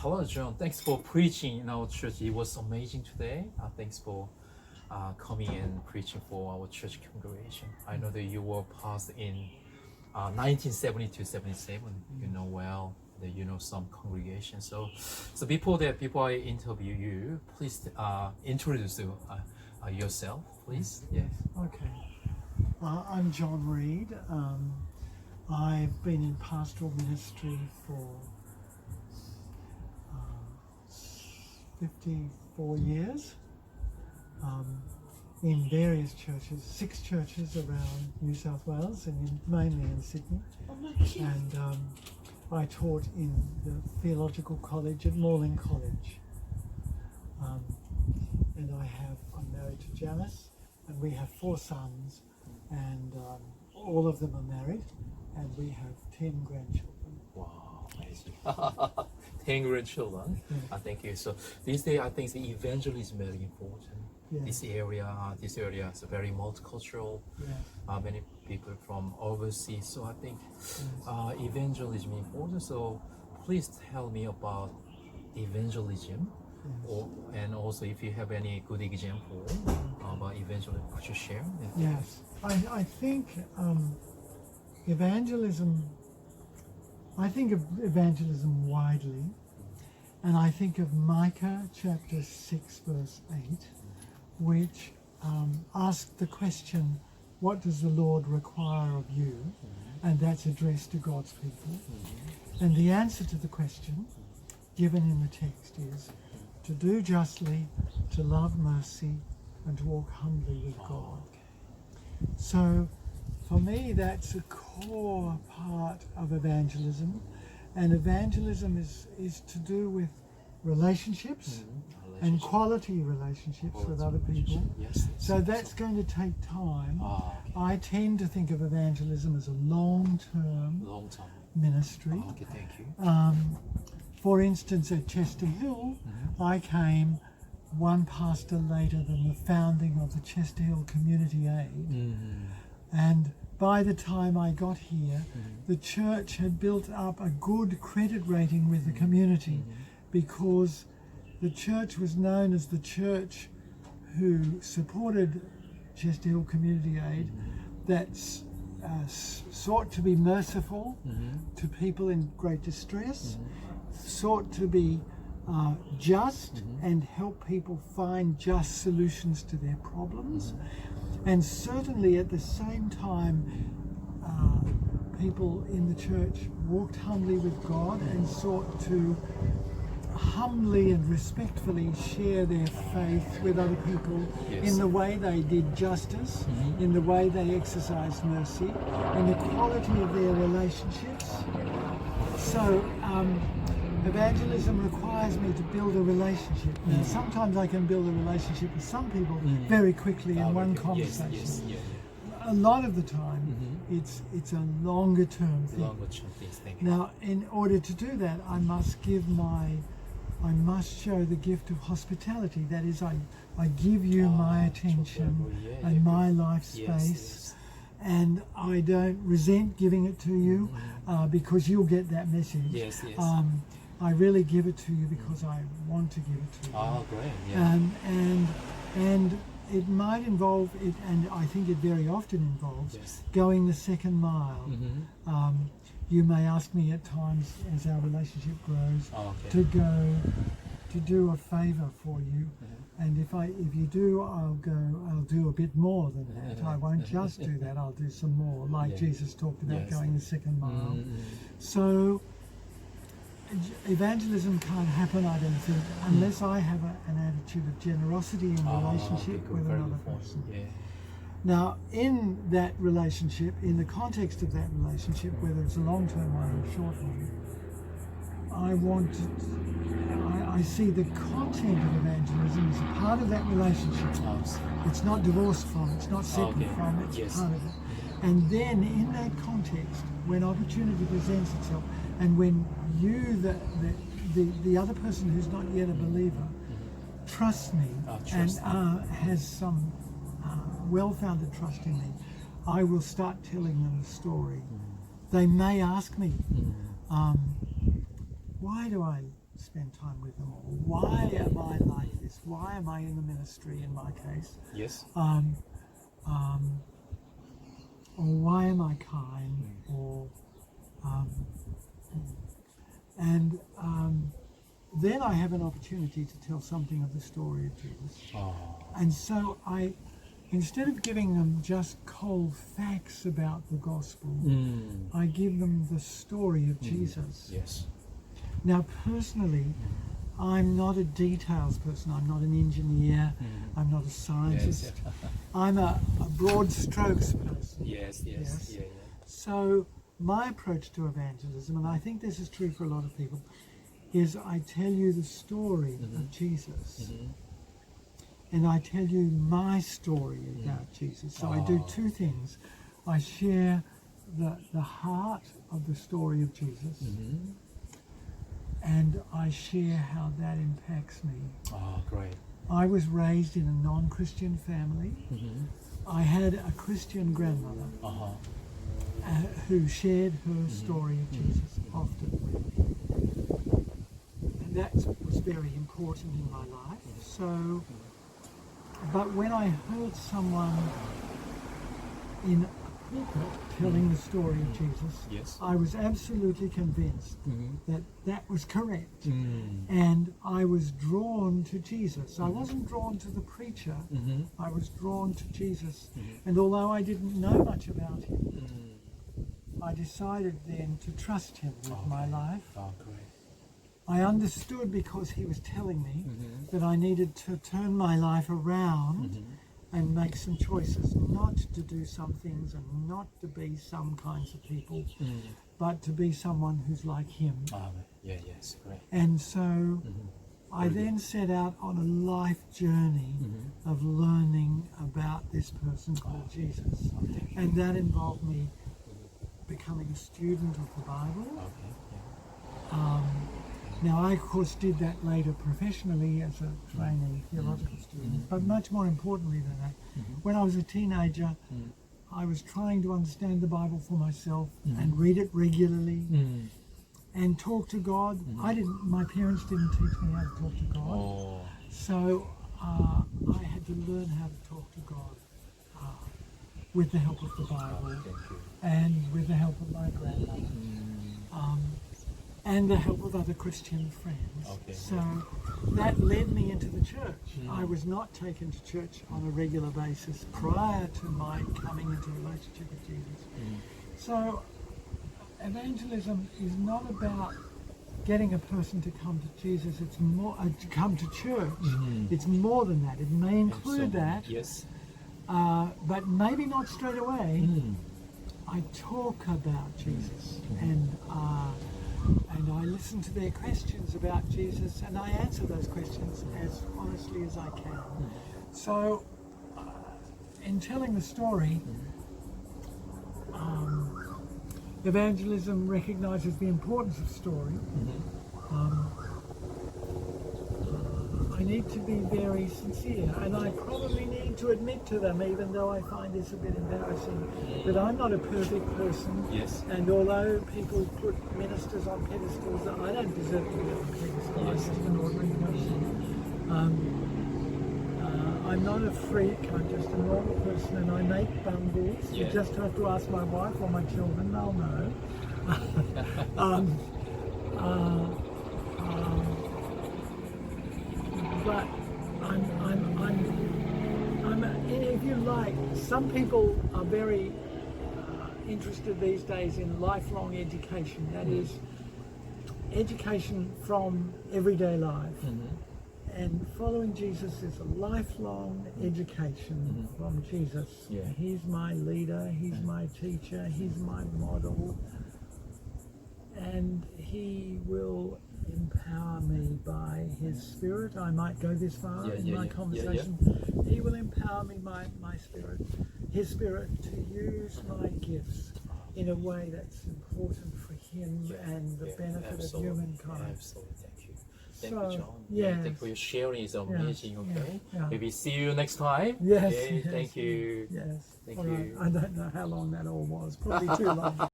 hello, John. Thanks for preaching in our church. It was amazing today. Thanks for coming and preaching for our church congregation. I know that you were pastor in 1970-77. You know well that you know some congregation. So before I interview you, please introduce yourself, please. Yes. Okay. I'm John Reid. I've been in pastoral ministry for 54 years in various churches, 6 churches around New South Wales and mainly in Sydney. And I taught in the theological college at Morling College. And I'm married to Janice, and we have 4 sons, and all of them are married, and we have 10 grandchildren. Wow, amazing. 10 grandchildren. Yeah. Thank you. So these days, I think the evangelism is very important. Yeah. This area is very multicultural. Yeah. Many people from overseas. So I think evangelism is important. So please tell me about evangelism. Yes. And also if you have any good example about evangelism, could you share? Yes. I think evangelism, I think of evangelism widely, and I think of Micah chapter 6 verse 8, which asked the question, what does the Lord require of you? And that's addressed to God's people. And the answer to the question given in the text is to do justly, to love mercy, and to walk humbly with God. So for me, that's a core part of evangelism. And evangelism is to do with relationships and quality relationships with other people. Yes. So that's going to take time. I tend to think of evangelism as a long-term ministry. Okay, thank you. For instance, at Chester Hill, I came one pastor later than the founding of the Chester Hill Community Aid. And by the time I got here, the church had built up a good credit rating with the community, because the church was known as the church who supported Chester Hill Community Aid, that sought to be merciful to people in great distress, sought to be just and help people find just solutions to their problems. And certainly at the same time, people in the church walked humbly with God and sought to humbly and respectfully share their faith with other people in the way they did justice, in the way they exercised mercy, and the quality of their relationships. So evangelism requires me to build a relationship. Now, sometimes I can build a relationship with some people very quickly in one conversation. A lot of the time, it's a longer term thing. Now, in order to do that, I must show the gift of hospitality. That is, I give you my attention and my life space, and I don't resent giving it to you because you'll get that message. I really give it to you because I want to give it to you. Oh, great! Yeah. And it might involve it, and I think it very often involves going the second mile. You may ask me at times, as our relationship grows, to do a favor for you, and if you do, I'll do a bit more than that. I won't just do that. I'll do some more, like Jesus talked about going the second mile. So evangelism can't happen, I don't think, unless I have an attitude of generosity in relationship with another person. Now, in that relationship, in the context of that relationship, whether it's a long-term one or a short one, I see the content of evangelism as a part of that relationship. It's not divorced from, it's not separate from, it's part of it. And then in that context, when opportunity presents itself, and when you, the other person who's not yet a believer, trusts me and has some well-founded trust in me, I will start telling them the story. They may ask me, why do I spend time with them? Or why am I like this? Why am I in the ministry in my case? Yes. Or why am I kind? Or then I have an opportunity to tell something of the story of Jesus. Oh. And so instead of giving them just cold facts about the gospel, I give them the story of Jesus. Yes. Now, personally, I'm not a details person. I'm not an engineer. I'm not a scientist. Yes. I'm a broad strokes person. Yes. Yeah. So my approach to evangelism, and I think this is true for a lot of people, is I tell you the story of Jesus. And I tell you my story about Jesus. So I do two things. I share the heart of the story of Jesus, and I share how that impacts me. Oh, great. I was raised in a non-Christian family. I had a Christian grandmother who shared her story of Jesus often with me. And that was very important in my life. So, but when I heard someone in a pulpit telling the story of Jesus, I was absolutely convinced that that was correct. And I was drawn to Jesus. I wasn't drawn to the preacher. I was drawn to Jesus. And although I didn't know much about him, I decided then to trust him with my life. Oh, great. I understood, because he was telling me, that I needed to turn my life around and make some choices, not to do some things and not to be some kinds of people, but to be someone who's like him. Yes, great. And so I then set out on a life journey of learning about this person called Jesus. And that involved me becoming a student of the Bible. Now, I, of course, did that later professionally as a trainee theological student, but much more importantly than that, when I was a teenager, I was trying to understand the Bible for myself and read it regularly and talk to God. My parents didn't teach me how to talk to God, so I had to learn how to talk to God with the help of the Bible and with the help of my grandmother. And the help of other Christian friends. So that led me into the church. I was not taken to church on a regular basis prior to my coming into a relationship with Jesus. So evangelism is not about getting a person to come to Jesus. It's more to come to church. It's more than that. It may include that, but maybe not straight away. I talk about Jesus, and I listen to their questions about Jesus, and I answer those questions as honestly as I can. So, in telling the story, evangelism recognizes the importance of story. I need to be very sincere, and I probably need to admit to them, even though I find this a bit embarrassing, that I'm not a perfect person. And although people put ministers on pedestals, I don't deserve to be on a pedestal. I'm just an ordinary person. I'm not a freak. I'm just a normal person, and I make bumbles. You just have to ask my wife or my children; they'll know. But if you like, some people are very interested these days in lifelong education. That is, education from everyday life. And following Jesus is a lifelong education from Jesus. He's my leader, he's my teacher, he's my model. And he will empower me by his spirit. I might go this far in my conversation. He will empower me by my spirit, his spirit, to use my gifts in a way that's important for him and the benefit of humankind. Absolutely. Thank you. Thank So, you, John. yes. Thank you for your sharing. It's amazing. Okay. Yeah. Maybe see you next time. Yes, Okay. yes, Thank you. Yes. Thank All you. right. I don't know how long that all was. Probably too long.